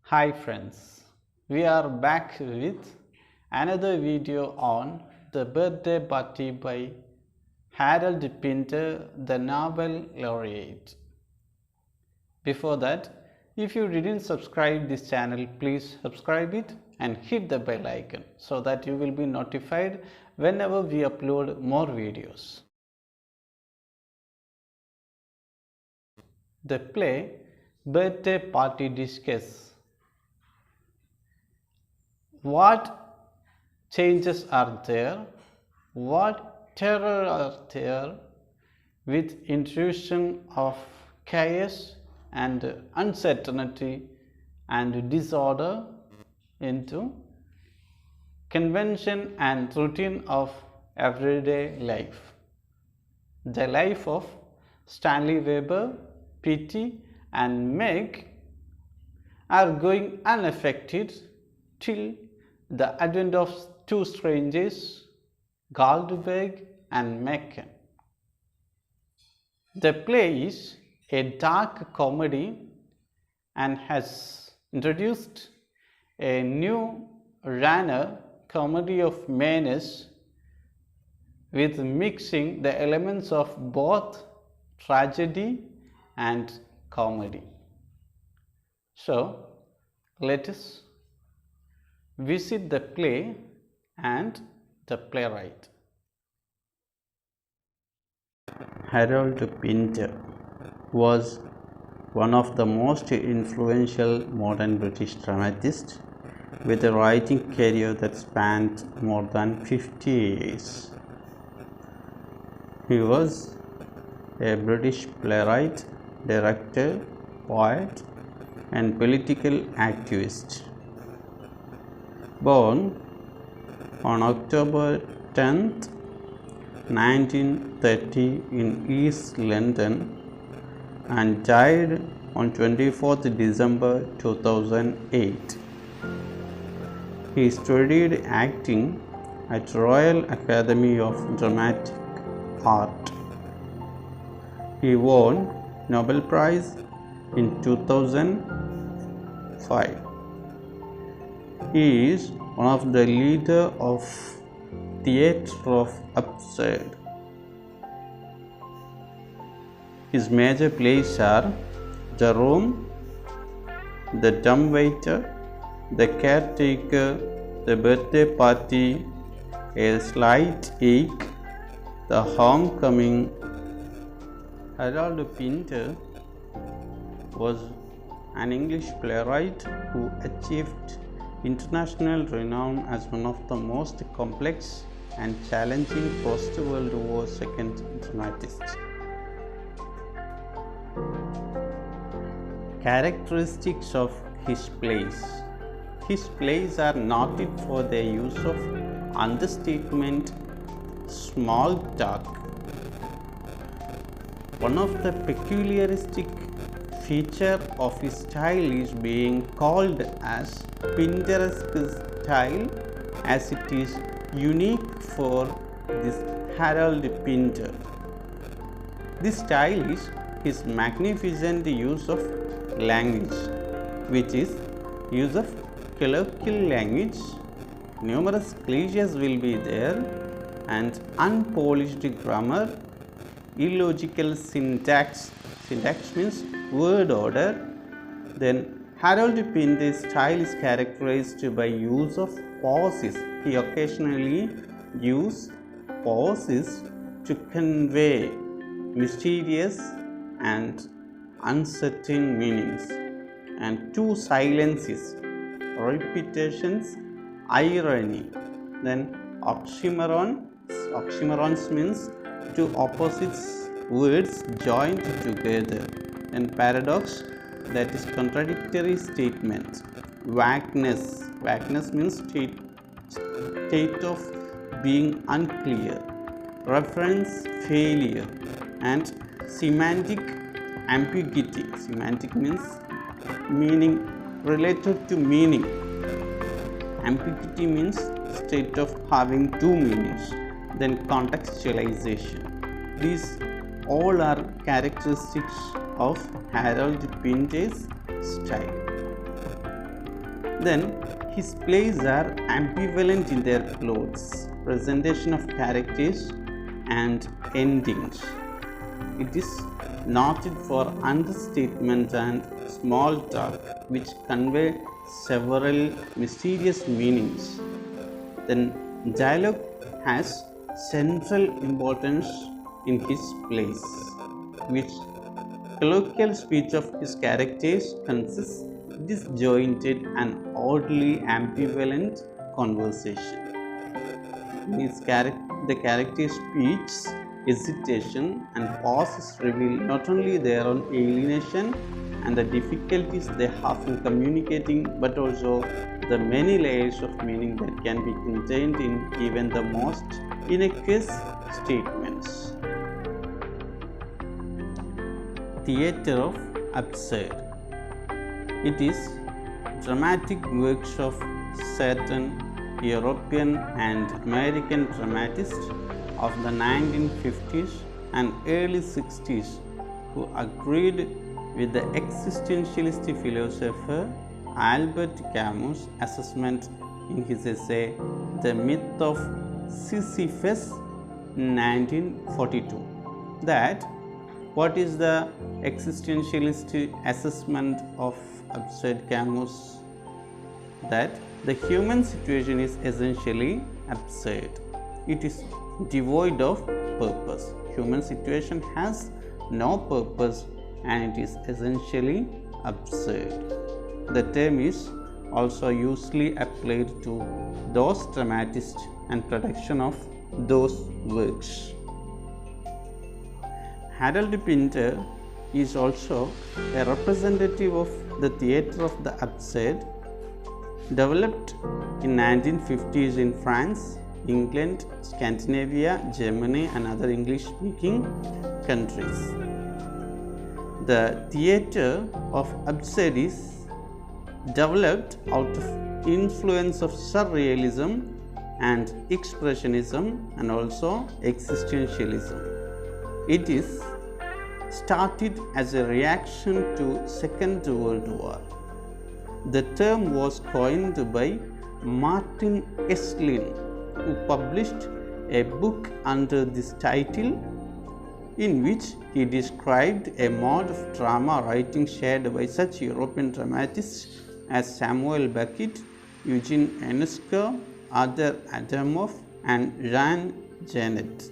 Hi friends, we are back with another video on The Birthday Party by Harold Pinter, the Nobel laureate. Before that, if you didn't subscribe this channel, please subscribe it and hit the bell icon so that you will be notified whenever we upload more videos. The play Birthday Party discusses what changes are there, what terror are there with intrusion of chaos and uncertainty and disorder into convention and routine of everyday life. The life of Stanley Weber, P.T. and Meg are going unaffected till the advent of two strangers, Goldberg and Macon. The play is a dark comedy and has introduced a new genre comedy of menace with mixing the elements of both tragedy and comedy. So, let us visit the play and the playwright. Harold Pinter was one of the most influential modern British dramatists with a writing career that spanned more than 50 years. He was a British playwright, director, poet, and political activist. Born on October 10, 1930 in East London and died on 24th December 2008. He studied acting at Royal Academy of Dramatic Art. He won Nobel Prize in 2005. He is one of the leaders of Theatre of Absurd. His major plays are The Room, The Dumbwaiter, The Caretaker, The Birthday Party, A Slight Ache, The Homecoming. Harold Pinter was an English playwright who achieved international renown as one of the most complex and challenging post-World War II dramatists. Characteristics of his plays. His plays are noted for their use of understatement, small talk. One of the peculiaristic feature of his style is being called as Pinteresque style, as it is unique for this Harold Pinter. This style is his magnificent use of language, which is use of colloquial language. Numerous cliches will be there and unpolished grammar, illogical syntax. Syntax means word order. Then Harold Pinter's style is characterized by use of pauses. He occasionally uses pauses to convey mysterious and uncertain meanings, and two silences, repetitions, irony. Then oxymorons means two opposites words joined together, and paradox, that is contradictory statement. Vagueness means state of being unclear. Reference, failure. And semantic ambiguity. Semantic means meaning related to meaning. Ambiguity means state of having two meanings. Then contextualization. These all are characteristics of Harold Pinter's style. Then his plays are ambivalent in their plots, presentation of characters, and endings. It is noted for understatement and small talk, which convey several mysterious meanings. Then dialogue has central importance in his plays, which colloquial speech of his characters consists disjointed and oddly ambivalent conversation. The character speech, hesitation, and pauses reveal not only their own alienation and the difficulties they have in communicating, but also the many layers of meaning that can be contained in even the most innocuous statements. Theatre of Absurd. It is dramatic works of certain European and American dramatists of the 1950s and early 60s who agreed with the existentialist philosopher Albert Camus' assessment in his essay The Myth of Sisyphus in 1942 that what is the existentialist assessment of absurd Camus? That the human situation is essentially absurd. It is devoid of purpose. Human situation has no purpose and it is essentially absurd. The term is also usually applied to those dramatists and production of those works. Harold Pinter is also a representative of the theatre of the absurd, developed in 1950s in France, England, Scandinavia, Germany, and other English-speaking countries. The theatre of absurd is developed out of influence of surrealism and expressionism and also existentialism. It is started as a reaction to Second World War. The term was coined by Martin Esslin, who published a book under this title, in which he described a mode of drama writing shared by such European dramatists as Samuel Beckett, Eugene Ionesco, Arthur Adamov, and Jean Genet.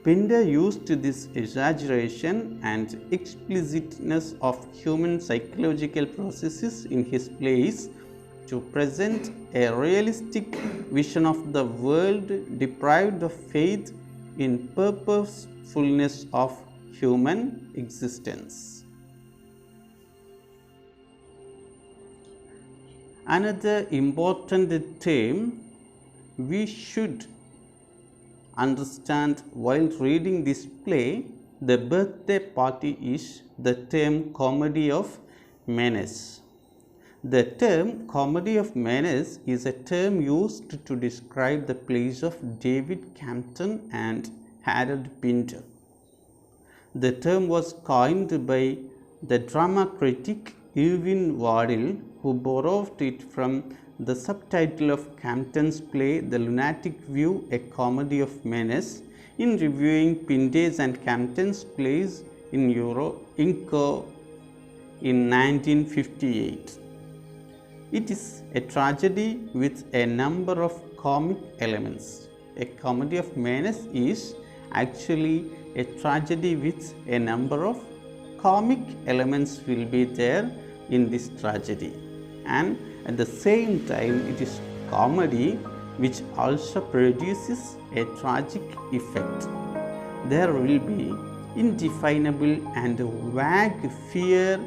Pinter used this exaggeration and explicitness of human psychological processes in his plays to present a realistic vision of the world deprived of faith in purposefulness of human existence. Another important term we should understand while reading this play, The Birthday Party, is the term comedy of menace. The term comedy of menace is a term used to describe the plays of David Campton and Harold Pinter. The term was coined by the drama critic Irving Wardle, who borrowed it from the subtitle of Campton's play The Lunatic View, a Comedy of Menace, in reviewing Pinter's and Campton's plays in Inco in 1958. It is a tragedy with a number of comic elements. A comedy of menace is actually a tragedy with a number of comic elements will be there in this tragedy, and at the same time it is comedy which also produces a tragic effect. There will be indefinable and vague fear,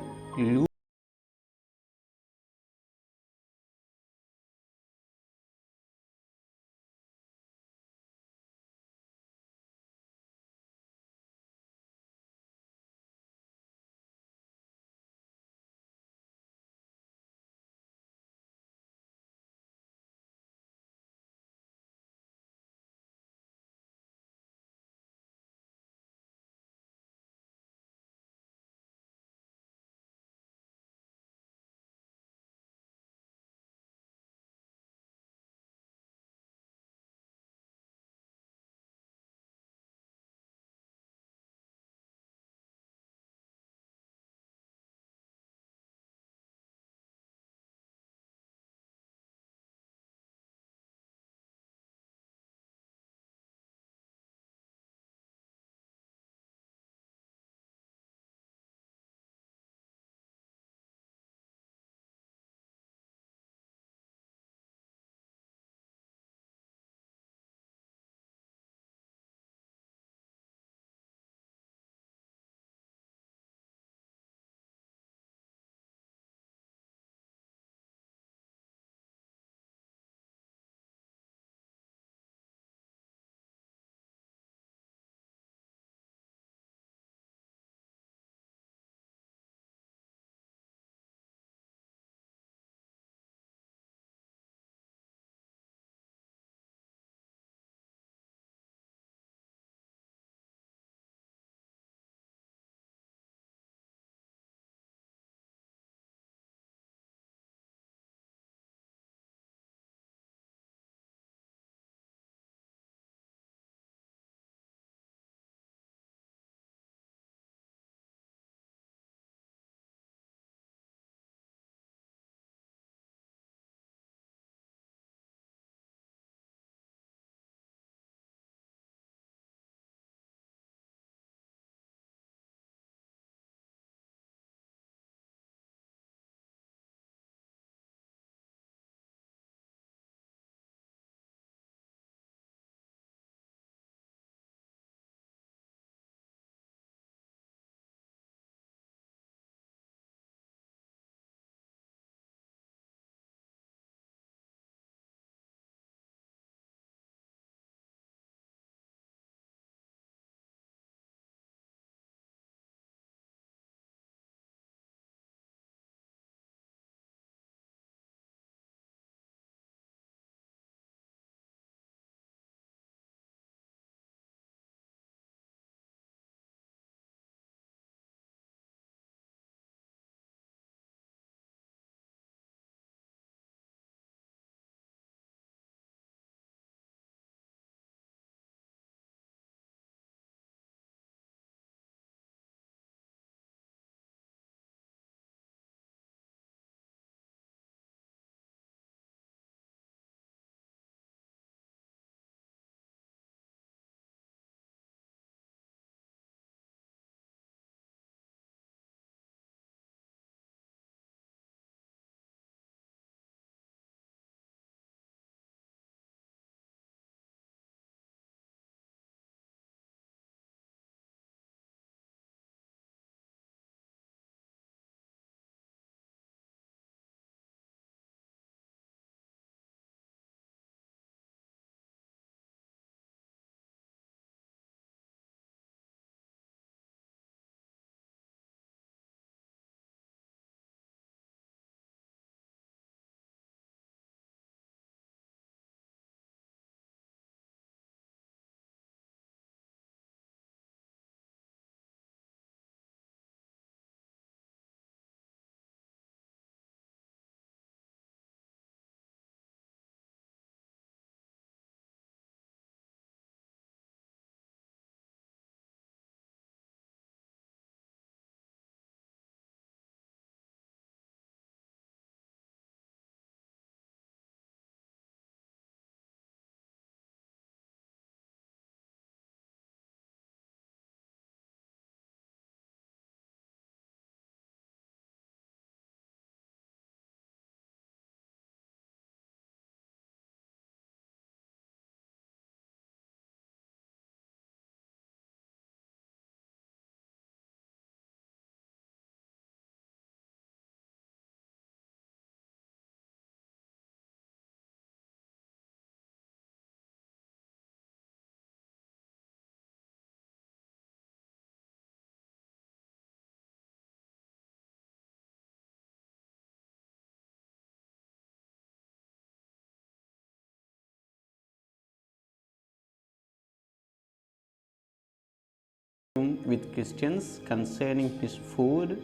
with questions concerning his food,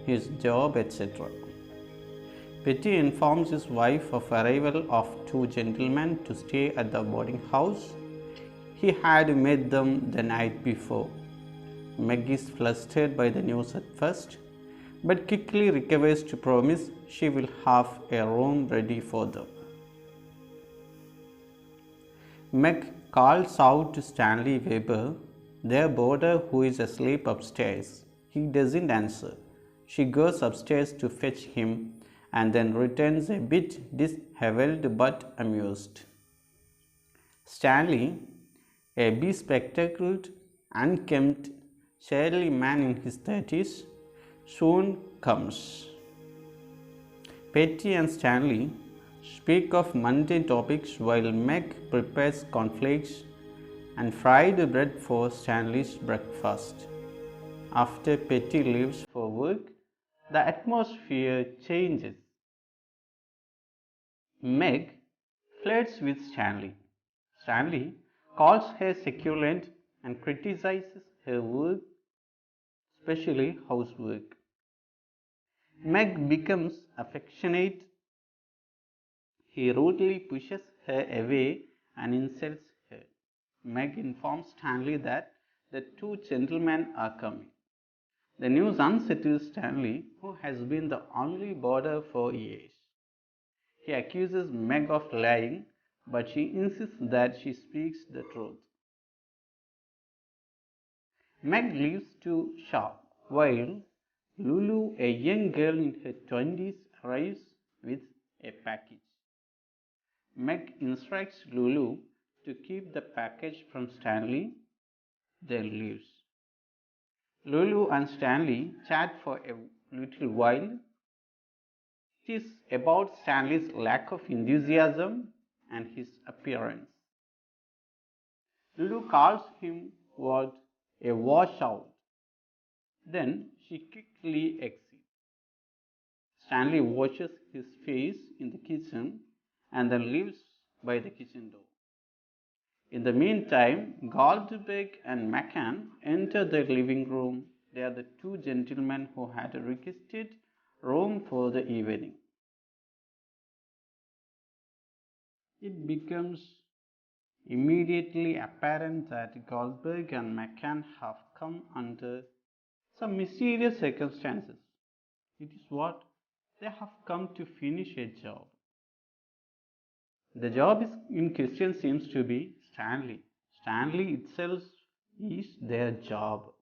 his job, etc. Petty informs his wife of arrival of two gentlemen to stay at the boarding house. He had met them the night before. Meg is flustered by the news at first, but quickly recovers to promise she will have a room ready for them. Meg calls out to Stanley Weber, their boarder, who is asleep upstairs. He doesn't answer. She goes upstairs to fetch him and then returns a bit disheveled but amused. Stanley, a bespectacled, unkempt, surly man in his 30s, soon comes. Petty and Stanley speak of mundane topics while Meg prepares cornflakes and fried bread for Stanley's breakfast. After Petty leaves for work, the atmosphere changes. Meg flirts with Stanley. Stanley calls her succulent and criticizes her work, especially housework. Meg becomes affectionate. He rudely pushes her away and insults her. Meg informs Stanley that the two gentlemen are coming. The news unsettles Stanley, who has been the only boarder for years. He accuses Meg of lying, but she insists that she speaks the truth. Meg leaves to shop, while Lulu, a young girl in her 20s, arrives with a package. Meg instructs Lulu to keep the package from Stanley, then leaves. Lulu and Stanley chat for a little while. It is about Stanley's lack of enthusiasm and his appearance. Lulu calls him what a washout. Then she quickly exits. Stanley washes his face in the kitchen and then leaves by the kitchen door. In the meantime, Goldberg and McCann enter the living room. They are the two gentlemen who had requested room for the evening. It becomes immediately apparent that Goldberg and McCann have come under some mysterious circumstances. It is what they have come to finish a job. The job in question seems to be Stanley. Stanley itself is their job.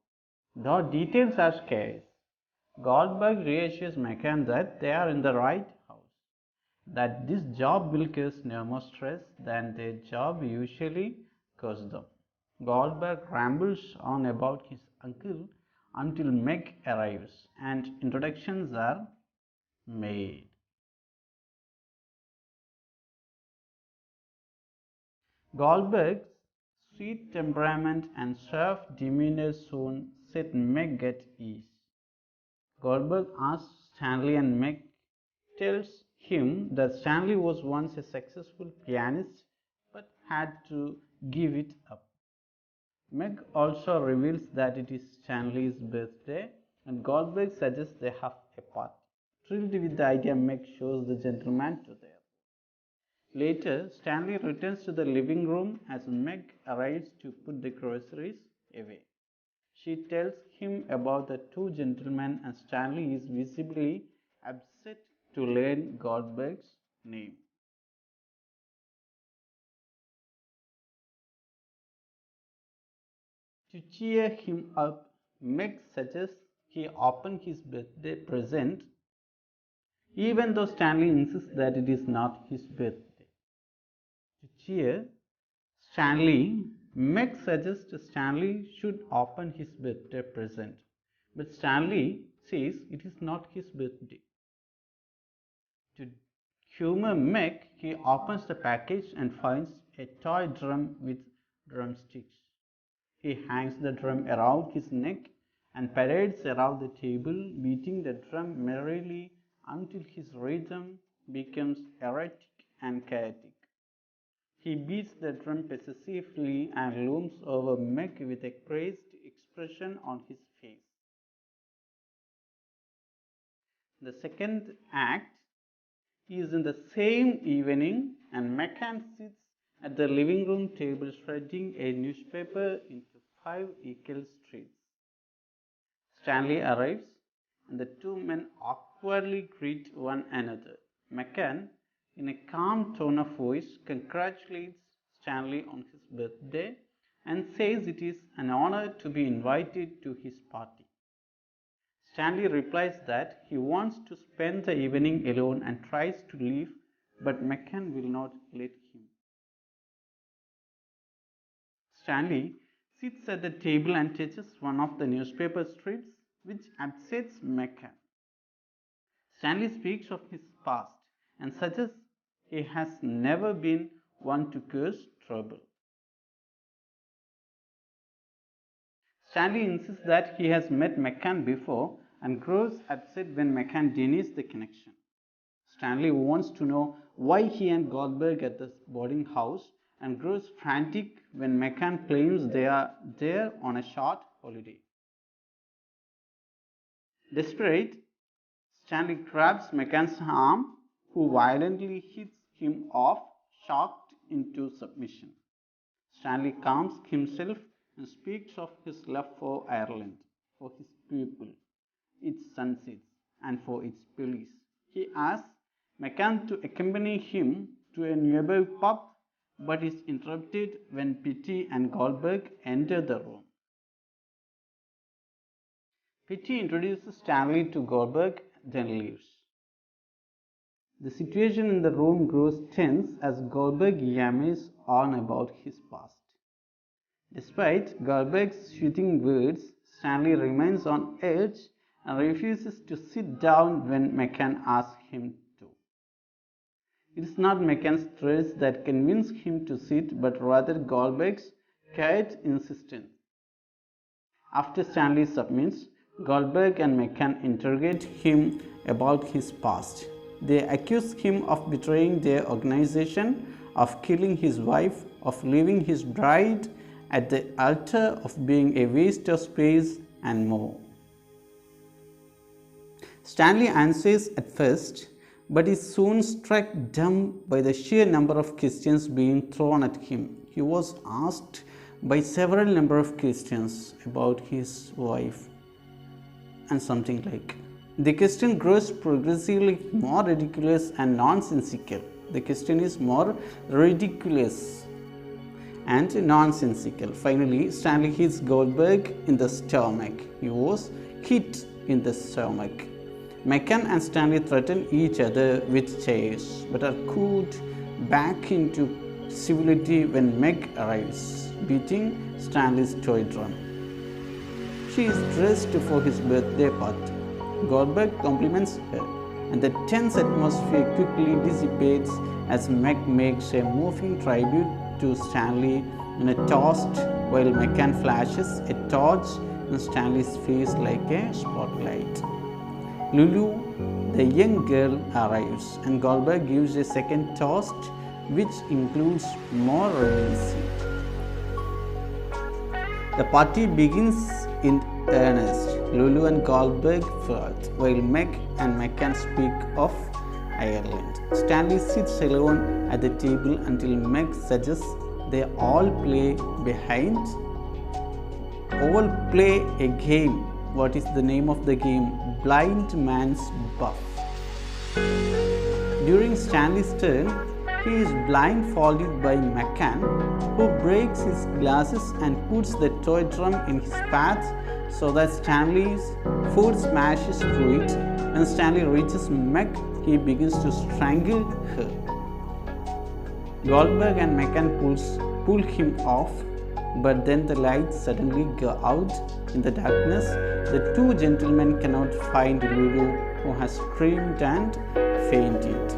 The details are scarce. Goldberg reassures McCann that they are in the right house, that this job will cause no more stress than their job usually causes them. Goldberg rambles on about his uncle until Meg arrives and introductions are made. Goldberg's sweet temperament and soft demeanor soon set Meg at ease. Goldberg asks Stanley and Meg tells him that Stanley was once a successful pianist but had to give it up. Meg also reveals that it is Stanley's birthday and Goldberg suggests they have a party. Thrilled with the idea, Meg shows the gentleman to their room. Later, Stanley returns to the living room as Meg arrives to put the groceries away. She tells him about the two gentlemen and Stanley is visibly upset to learn Goldberg's name. To cheer him up, Meg suggests he open his birthday present even though Stanley insists that it is not his birthday. To cheer Stanley, Meg suggests Stanley should open his birthday present, but Stanley says it is not his birthday. To humor Meg, he opens the package and finds a toy drum with drumsticks. He hangs the drum around his neck and parades around the table, beating the drum merrily until his rhythm becomes erratic and chaotic. He beats the drum possessively and looms over Meg with a crazed expression. expression on his face. The second act is in the same evening, and McCann sits at the living room table shredding a newspaper into 5 equal strips. Stanley arrives, and the two men awkwardly greet one another. McCann, in a calm tone of voice, congratulates Stanley on his birthday and says it is an honor to be invited to his party. Stanley replies that he wants to spend the evening alone and tries to leave, but McCann will not let him. Stanley sits at the table and touches one of the newspaper strips, which upsets McCann. Stanley speaks of his past and suggests he has never been one to cause trouble. Stanley insists that he has met McCann before and grows upset when McCann denies the connection. Stanley wants to know why he and Goldberg at the boarding house and grows frantic when McCann claims they are there on a short holiday. Desperate, Stanley grabs McCann's arm, who violently hits him off, shocked into submission. Stanley calms himself and speaks of his love for Ireland, for his people, its sunsets, and for its police. He asks McCann to accompany him to a nearby pub, but is interrupted when Petty and Goldberg enter the room. Petty introduces Stanley to Goldberg, then leaves. The situation in the room grows tense as Goldberg yammers on about his past. Despite Goldberg's shooting words, Stanley remains on edge and refuses to sit down when McCann asks him to. It is not McCann's threats that convince him to sit, but rather Goldberg's quiet insistence. After Stanley submits, Goldberg and McCann interrogate him about his past. They accuse him of betraying their organization, of killing his wife, of leaving his bride at the altar, of being a waste of space, and more. Stanley answers at first, but is soon struck dumb by the sheer number of questions being thrown at him. He was asked by several number of questions about his wife and something like. The question grows progressively more ridiculous and nonsensical. The question is more ridiculous and nonsensical. Finally, Stanley hits Goldberg in the stomach. He was hit in the stomach. McCann and Stanley threaten each other with chairs, but are cooled back into civility when Meg arrives, beating Stanley's toy drum. She is dressed for his birthday party. Goldberg compliments her, and the tense atmosphere quickly dissipates as Meg makes a moving tribute to Stanley in a toast, while McCann flashes a torch in Stanley's face like a spotlight. Lulu, the young girl, arrives, and Goldberg gives a second toast, which includes more reminiscing. The party begins in earnest. Lulu and Goldberg flirt, while Meg and McCann speak of Ireland. Stanley sits alone at the table until Meg suggests they all play a game. What is the name of the game? Blind Man's Buff. During Stanley's turn, he is blindfolded by McCann, who breaks his glasses and puts the toy drum in his path so that Stanley's foot smashes through it. When Stanley reaches Meg, he begins to strangle her. Goldberg and McCann pull him off, but then the lights suddenly go out. In the darkness, the two gentlemen cannot find Lulu, who has screamed and fainted.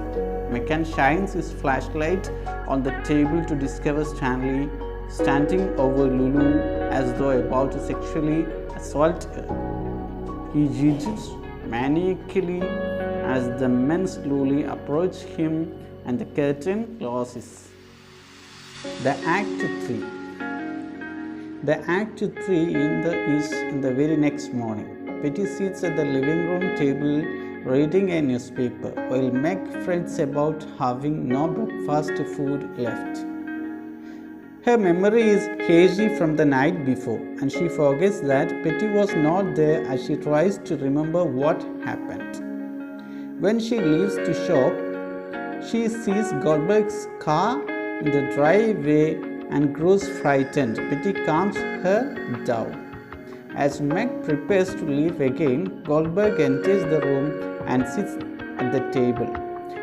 McCann shines his flashlight on the table to discover Stanley standing over Lulu as though about to sexually assault her. He judges maniacally as the men slowly approach him and the curtain closes. The Act 3. The Act 3 is in the very next morning. Betty sits at the living room table reading a newspaper while Meg frets about having no breakfast food left. Her memory is hazy from the night before, and she forgets that Betty was not there as she tries to remember what happened. When she leaves to shop, she sees Goldberg's car in the driveway and grows frightened. Betty calms her down. As Meg prepares to leave again, Goldberg enters the room and sits at the table.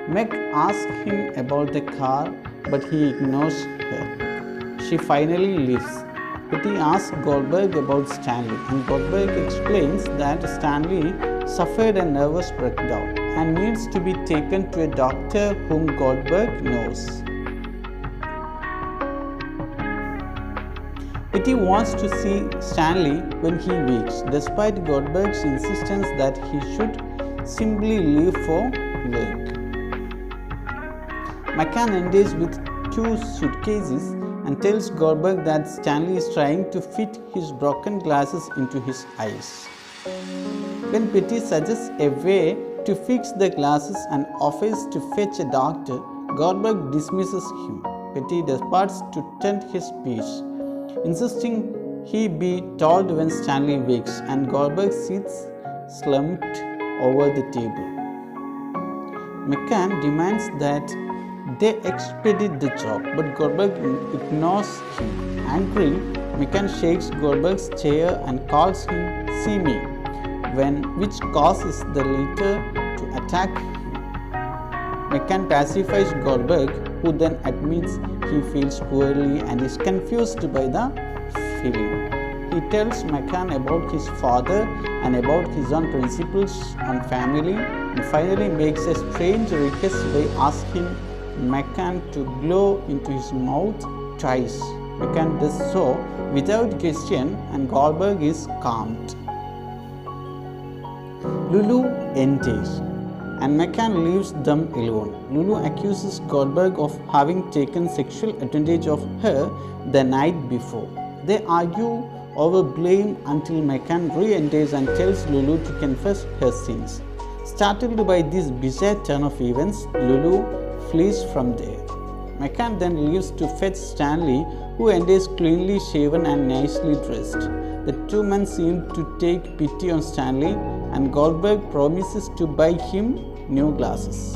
Meg asks him about the car, but he ignores her. She finally leaves. Betty asks Goldberg about Stanley, and Goldberg explains that Stanley suffered a nervous breakdown and needs to be taken to a doctor whom Goldberg knows. Betty wants to see Stanley when he wakes, despite Goldberg's insistence that he should simply leave for work. McCann enters with 2 suitcases and tells Goldberg that Stanley is trying to fit his broken glasses into his eyes. When Betty suggests a way to fix the glasses and offers to fetch a doctor, Goldberg dismisses him. Betty departs to tend his peace, insisting he be told when Stanley wakes, and Goldberg sits slumped over the table. McCann demands that they expedite the job, but Goldberg ignores him. Angry, McCann shakes Goldberg's chair and calls him "See me," which causes the latter to attack him. McCann pacifies Goldberg, who then admits he feels poorly and is confused by the feeling. He tells McCann about his father and about his own principles on family, and finally makes a strange request by asking McCann to blow into his mouth twice. McCann does so without question, and Goldberg is calmed. Lulu enters, and McCann leaves them alone. Lulu accuses Goldberg of having taken sexual advantage of her the night before. They argue over blame until McCann re-enters and tells Lulu to confess her sins. Startled by this bizarre turn of events, Lulu flees from there. McCann then leaves to fetch Stanley, who enters cleanly shaven and nicely dressed. The 2 men seem to take pity on Stanley, and Goldberg promises to buy him new glasses.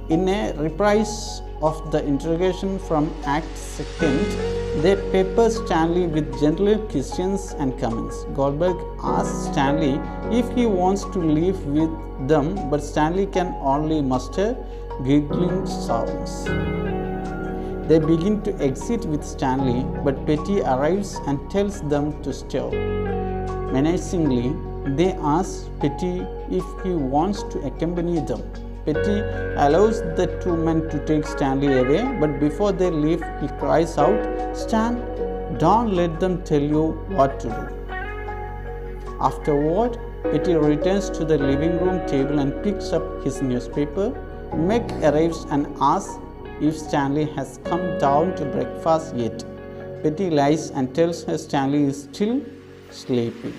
In a reprise of the interrogation from Act 2, they pepper Stanley with gentle questions and comments. Goldberg asks Stanley if he wants to leave with them, but Stanley can only muster giggling sounds. They begin to exit with Stanley, but Betty arrives and tells them to stop. Menacingly, they ask Betty if he wants to accompany them. Betty allows the 2 men to take Stanley away, but before they leave, he cries out, "Stan, don't let them tell you what to do." Afterward, Betty returns to the living room table and picks up his newspaper. Meg arrives and asks if Stanley has come down to breakfast yet. Betty lies and tells her Stanley is still sleeping.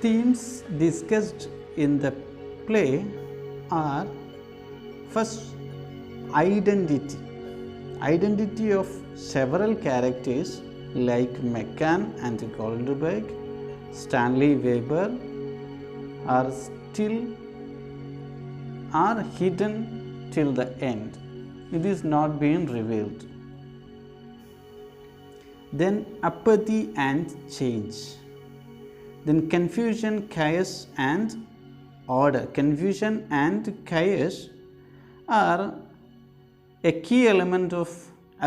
Themes discussed in the play are: first, identity. Identity of several characters like McCann and Goldberg, Stanley Weber are hidden till the end. It is not being revealed. Then apathy and change. Then confusion, chaos and order. Confusion and chaos are a key element of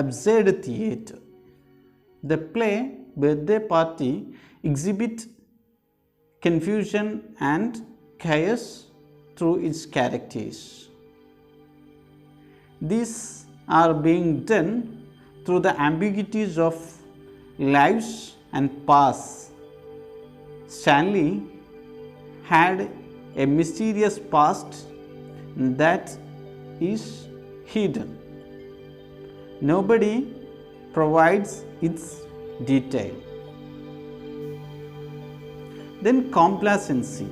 absurd theatre. The play Birthday Party exhibits confusion and chaos through its characters. These are being done through the ambiguities of lives and past. Stanley had a mysterious past that is hidden. Nobody provides its detail. Then complacency.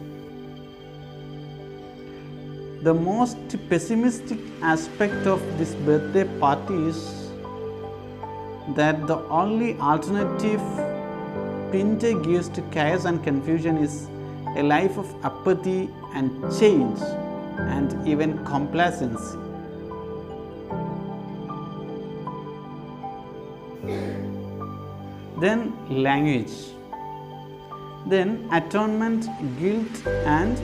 The most pessimistic aspect of this birthday party is that the only alternative Pinter gives to chaos and confusion is a life of apathy and change and even complacency. Then language. Then atonement, guilt and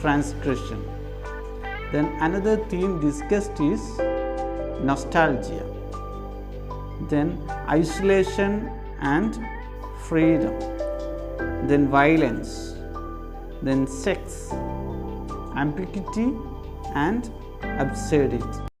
transgression. Then another theme discussed is nostalgia. Then isolation and freedom. Then violence. Then sex, ambiguity and absurdity.